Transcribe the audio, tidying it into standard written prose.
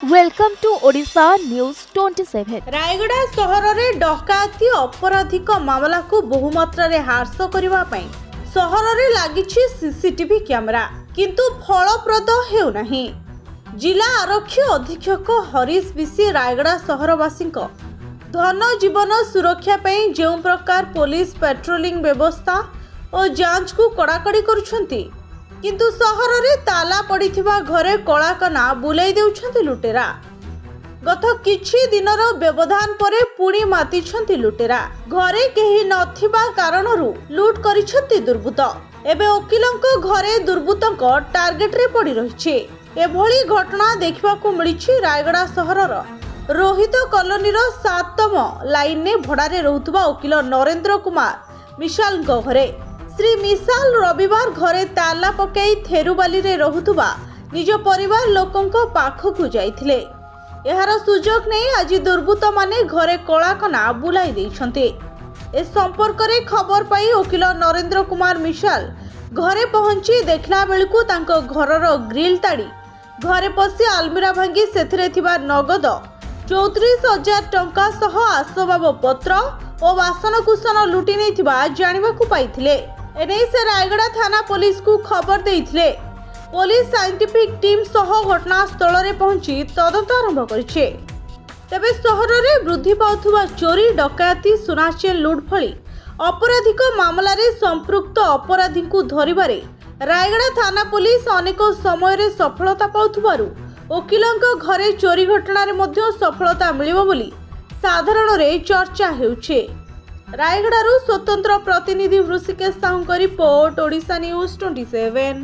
Welcome to Odisha news 27। Rayagada सहर में डकायती अपराधिक मामला को बहुमात्रा रे ह्रास करबा पई सहर रे लागिछि सीसीटीवी कैमरा किंतु फलप्रद हेउ नाही। जिला आरक्षी अधीक्षक हरीश बिसी रायगड़ा सहरवासी धन जीवन सुरक्षा पई जेउ प्रकार पुलिस पेट्रोलिंग व्यवस्था और जांच को कड़ाकड़ी करुछंती किंतु सहर रे ताला पड़िथिबा घरे कलाकना बुलाई देउछंती लुटेरा। गत किछि दिनर व्यवधान परे पुणी मातिछंती लुटेरा। घरे केही नथिबा कारणरू लूट करिछंती दुर्बृत्त। एबे वकीलंक घरे दुर्बृत्तंक टार्गेट रे पड़ी रहिछि। एभली घटना देखिबाकू मिलिछि रायगड़ा सहरर रोहित कॉलोनी 7तम लाइन ने भड़ारे रहुतबा वकील नरेंद्र कुमार मिसाल घरे। श्री मिसाल रविवार घरे ताला पकई थेरुबाली रे रहुतबा निज परिवार लोकंक पाखकु जाइथिले। एहार सुजोग नै आज दुर्बृत्त माने घरे कलाकना बुलाई दैछन्ते। ए संपर्क रे खबर पाई वकील नरेंद्र कुमार मिसाल घरे पहुंची देखला बेलकु तांको घरर ग्रिल ताड़ी घरे पसी आलमीरा भांगी सेथिरे थिबा नगद 34,000 टंका सह आसबाब पत्र और बासनकुसन लुटि नैथिबा जानिबाकू पाइथिले। एने से रायगड़ा थाना पुलिस को खबर देइथिले। पुलिस साइंटिफिक टीम सह घटनास्थल रे पहुंची तदंत आरंभ करिछे। तेबे सहर रे वृद्धि पाउथुबा चोरी डकायती सुनाचेन लूट भली अपराधिक मामला रे संपृक्त अपराधी को धरिबारे रायगड़ा थाना पुलिस अनेक समय रे सफलता पाउथुबारु वकीलंक घरे चोरी घटना रे मध्य सफलता मिलिबो बोली साधारण रे चर्चा हेउछे। रायगड़ारू स्वतंत्र प्रतिनिधि ऋषिकेश साहू रिपोर्ट ओडिशा न्यूज 27।